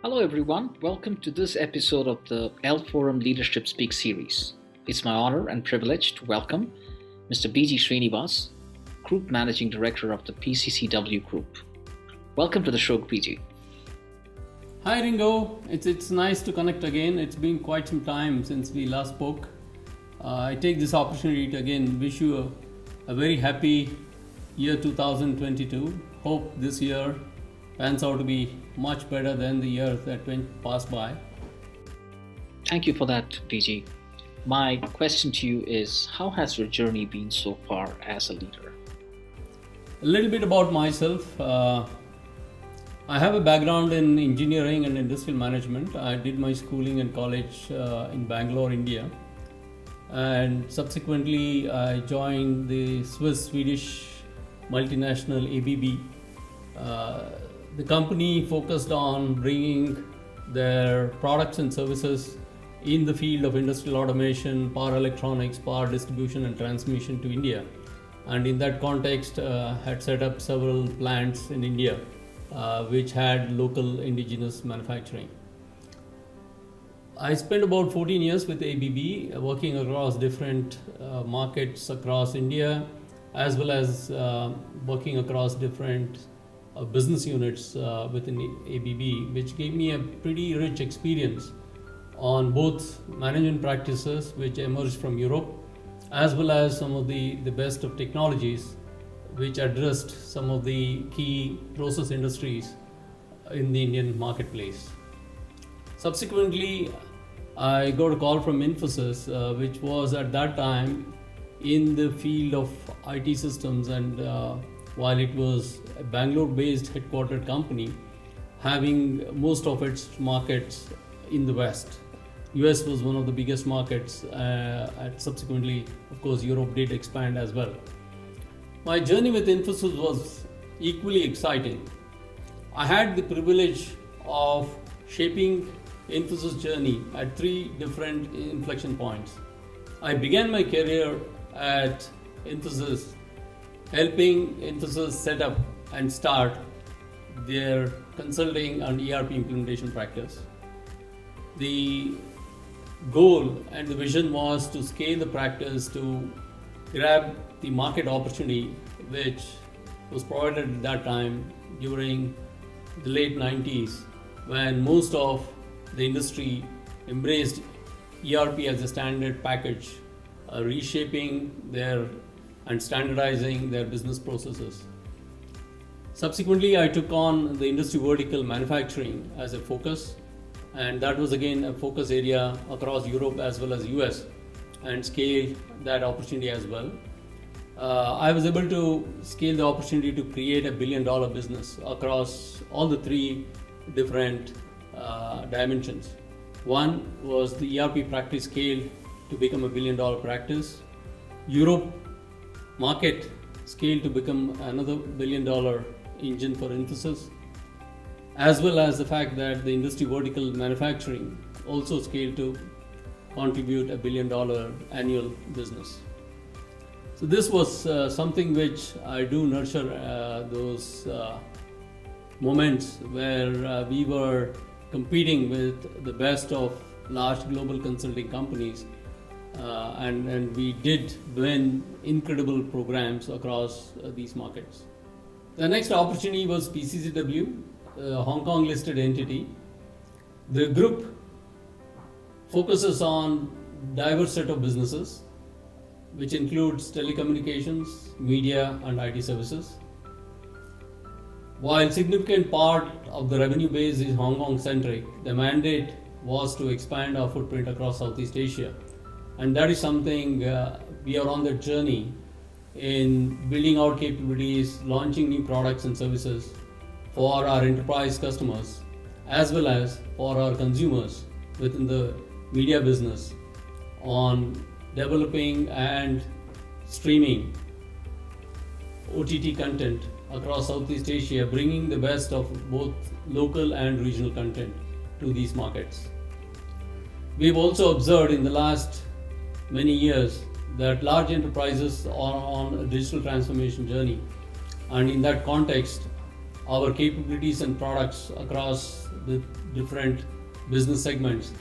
Hello, everyone. Welcome to this episode of the L Forum Leadership Speak series. It's my honor and privilege to welcome Mr. BG Srinivas, Group Managing Director of the PCCW Group. Welcome to the show, BG. Hi Ringo, it's nice to connect again. It's been quite some time since we last spoke. I take this opportunity to again wish you a very happy year 2022. Hope this year pans out to be much better than the year that went past by. Thank you for that, BG. My question to you is, how has your journey been so far as a leader? A little bit about myself. I have a background in engineering and industrial management. I did my schooling and college in Bangalore, India. And subsequently, I joined the Swiss-Swedish multinational ABB. The company focused on bringing their products and services in the field of industrial automation, power electronics, power distribution and transmission to India. And in that context, had set up several plants in India, which had local indigenous manufacturing. I spent about 14 years with ABB, working across different markets across India, as well as working across different business units within ABB, which gave me a pretty rich experience on both management practices which emerged from Europe, as well as some of the best of technologies which addressed some of the key process industries in the Indian marketplace. Subsequently, I got a call from Infosys, which was at that time in the field of IT systems, and while it was a Bangalore-based headquartered company, having most of its markets in the West. US was one of the biggest markets, and subsequently, of course, Europe did expand as well. My journey with Infosys was equally exciting. I had the privilege of shaping Infosys' journey at three different inflection points. I began my career at Infosys, helping Infosys set up and start their consulting and ERP implementation practice. The goal and the vision was to scale the practice to grab the market opportunity which was provided at that time during the late 90s, when most of the industry embraced ERP as a standard package, reshaping their and standardizing their business processes. Subsequently, I took on the industry vertical manufacturing as a focus, and that was again a focus area across Europe as well as US, and scale that opportunity as well. I was able to scale the opportunity to create $1 billion business across all the three different dimensions. One was the ERP practice scale to become $1 billion practice. Europe market scale to become another $1 billion engine for Infosys, as well as the fact that the industry vertical manufacturing also scaled to contribute $1 billion annual business. So this was something which I do nurture those moments where we were competing with the best of large global consulting companies, and we did win incredible programs across these markets. The next opportunity was PCCW, a Hong Kong listed entity. The group focuses on diverse set of businesses, which includes telecommunications, media and IT services. While significant part of the revenue base is Hong Kong centric, the mandate was to expand our footprint across Southeast Asia. And that is something we are on that journey in building out capabilities, launching new products and services for our enterprise customers, as well as for our consumers within the media business, on developing and streaming OTT content across Southeast Asia, bringing the best of both local and regional content to these markets. We've also observed in the last many years that large enterprises are on a digital transformation journey, and in that context, our capabilities and products across the different business segments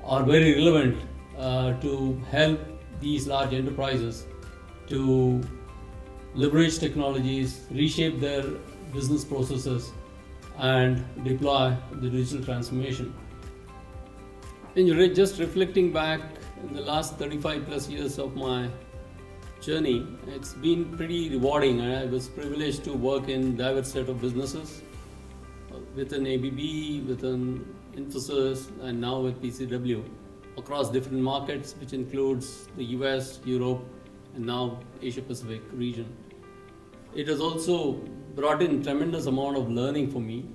are very relevant to help these large enterprises to leverage technologies, reshape their business processes, and deploy the digital transformation. And just reflecting back in the last 35 plus years of my journey, it's been pretty rewarding. I was privileged to work in diverse set of businesses within ABB, within Infosys, and now with PCCW across different markets, which includes the US, Europe, and now Asia Pacific region. It has also brought in tremendous amount of learning for me,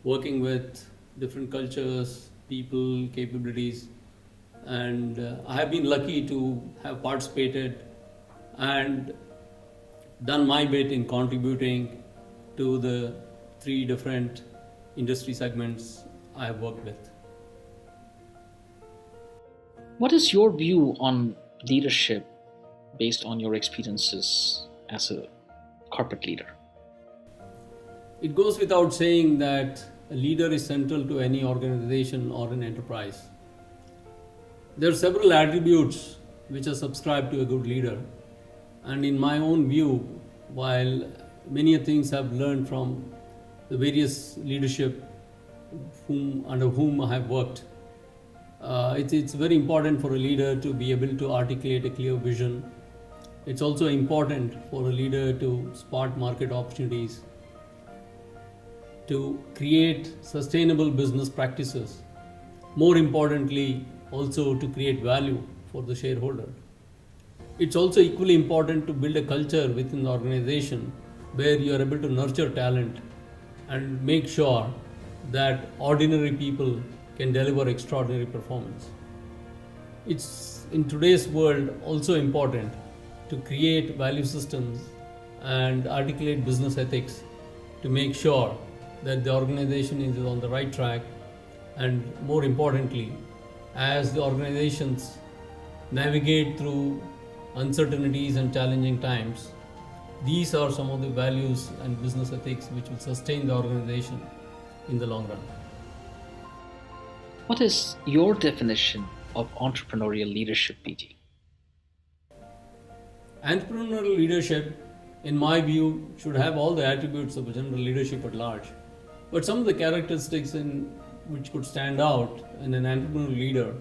working with different cultures, people, capabilities, and I have been lucky to have participated and done my bit in contributing to the 3 different industry segments I have worked with. What is your view on leadership based on your experiences as a corporate leader? It goes without saying that a leader is central to any organization or an enterprise. There are several attributes which are subscribed to a good leader, and in my own view, while many things I've learned from the various leadership under whom I have worked, it's very important for a leader to be able to articulate a clear vision. It's also important for a leader to spot market opportunities, to create sustainable business practices. More importantly, also to create value for the shareholder. It's also equally important to build a culture within the organization where you are able to nurture talent and make sure that ordinary people can deliver extraordinary performance. It's in today's world also important to create value systems and articulate business ethics to make sure that the organization is on the right track, and more importantly, as the organizations navigate through uncertainties and challenging times, these are some of the values and business ethics which will sustain the organization in the long run. What is your definition of entrepreneurial leadership, BG? Entrepreneurial leadership, in my view, should have all the attributes of a general leadership at large. But some of the characteristics which could stand out in an entrepreneurial leader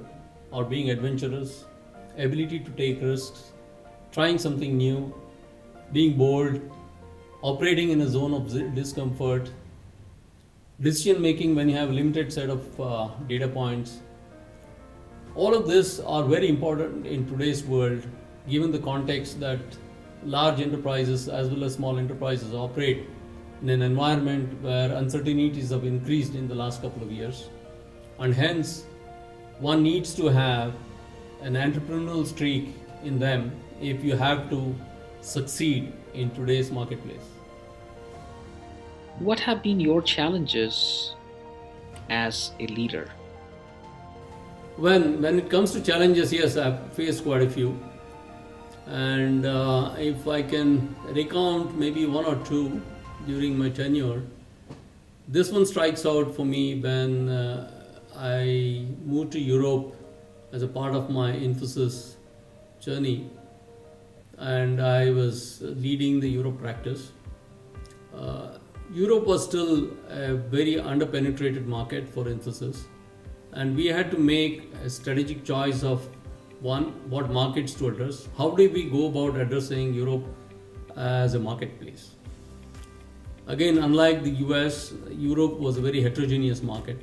are being adventurous, ability to take risks, trying something new, being bold, operating in a zone of discomfort, decision making when you have a limited set of data points. All of this are very important in today's world, given the context that large enterprises as well as small enterprises operate in an environment where uncertainties have increased in the last couple of years, and hence one needs to have an entrepreneurial streak in them if you have to succeed in today's marketplace. What have been your challenges as a leader? When it comes to challenges, yes, I've faced quite a few, and if I can recount maybe 1 or 2 during my tenure, this one strikes out for me when I moved to Europe as a part of my Infosys journey, and I was leading the Europe practice. Europe was still a very underpenetrated market for Infosys, and we had to make a strategic choice of one, what markets to address. How do we go about addressing Europe as a marketplace? Again, unlike the US, Europe was a very heterogeneous market,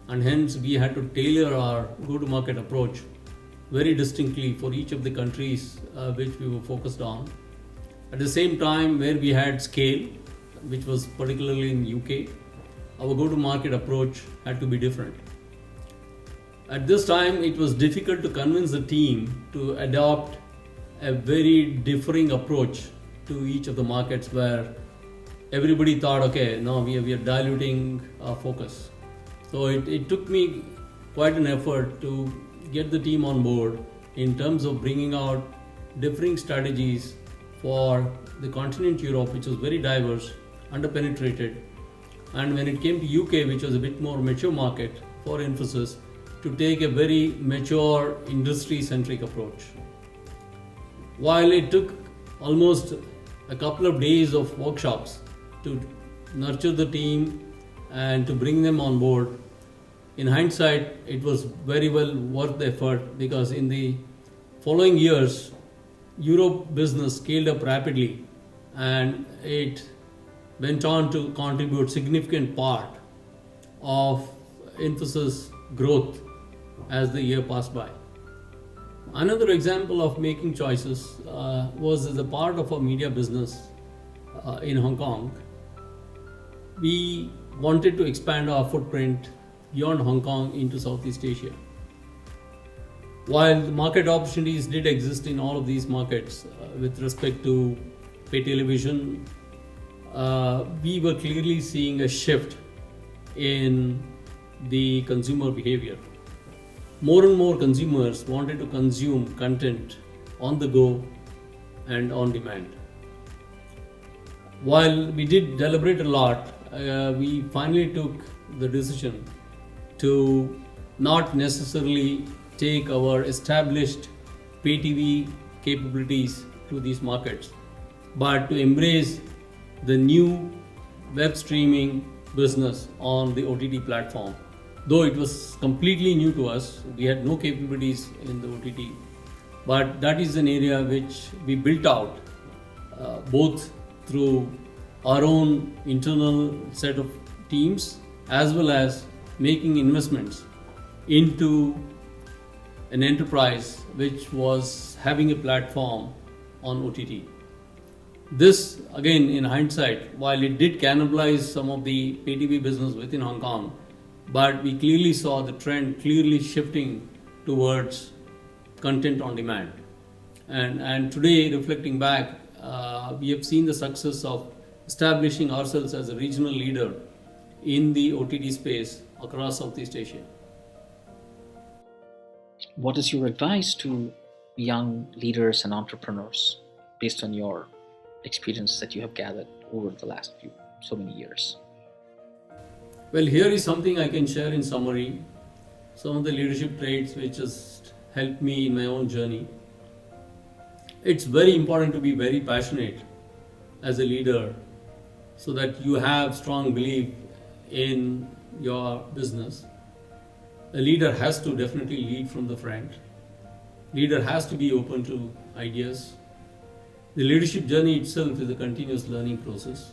and hence we had to tailor our go-to-market approach very distinctly for each of the countries which we were focused on. At the same time, where we had scale, which was particularly in UK, our go-to-market approach had to be different. At this time, it was difficult to convince the team to adopt a very differing approach to each of the markets where everybody thought, okay, now we are diluting our focus. So it took me quite an effort to get the team on board in terms of bringing out differing strategies for the continent Europe, which was very diverse, underpenetrated. And when it came to UK, which was a bit more mature market for Infosys, to take a very mature industry-centric approach. While it took almost a couple of days of workshops to nurture the team and to bring them on board, in hindsight, it was very well worth the effort, because in the following years, Europe business scaled up rapidly and it went on to contribute significant part of Infosys growth as the year passed by. Another example of making choices was as a part of our media business in Hong Kong. We wanted to expand our footprint beyond Hong Kong into Southeast Asia. While the market opportunities did exist in all of these markets with respect to pay television, we were clearly seeing a shift in the consumer behavior. More and more consumers wanted to consume content on the go and on demand. While we did deliberate a lot, we finally took the decision to not necessarily take our established pay TV capabilities to these markets, but to embrace the new web streaming business on the OTT platform. Though it was completely new to us, we had no capabilities in the OTT, but that is an area which we built out both through our own internal set of teams as well as making investments into an enterprise which was having a platform on OTT. This, again, in hindsight, while it did cannibalize some of the pay TV business within Hong Kong, but we clearly saw the trend clearly shifting towards content on demand. And today, reflecting back, we have seen the success of establishing ourselves as a regional leader in the OTT space across Southeast Asia. What is your advice to young leaders and entrepreneurs based on your experience that you have gathered over the last so many years? Well, here is something I can share in summary. Some of the leadership traits which has helped me in my own journey. It's very important to be very passionate as a leader so that you have strong belief in your business. A leader has to definitely lead from the front. Leader has to be open to ideas. The leadership journey itself is a continuous learning process,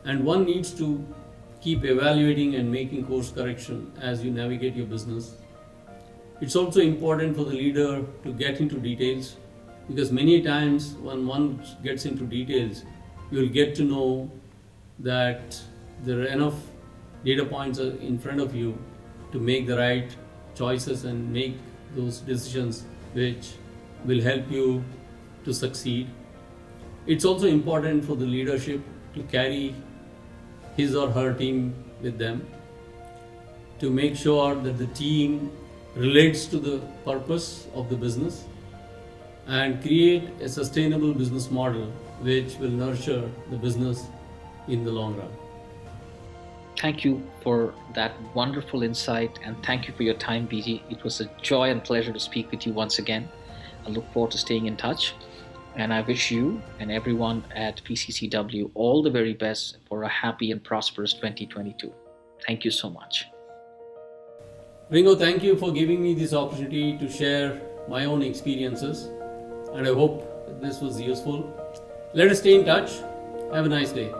and one needs to keep evaluating and making course correction as you navigate your business. It's also important for the leader to get into details, because many times when one gets into details, you'll get to know that there are enough data points in front of you to make the right choices and make those decisions which will help you to succeed. It's also important for the leadership to carry his or her team with them, to make sure that the team relates to the purpose of the business and create a sustainable business model which will nurture the business in the long run. Thank you for that wonderful insight, and thank you for your time, BG. It was a joy and pleasure to speak with you once again. I look forward to staying in touch, and I wish you and everyone at PCCW all the very best for a happy and prosperous 2022. Thank you so much. Ringo, thank you for giving me this opportunity to share my own experiences, and I hope this was useful. Let us stay in touch. Have a nice day.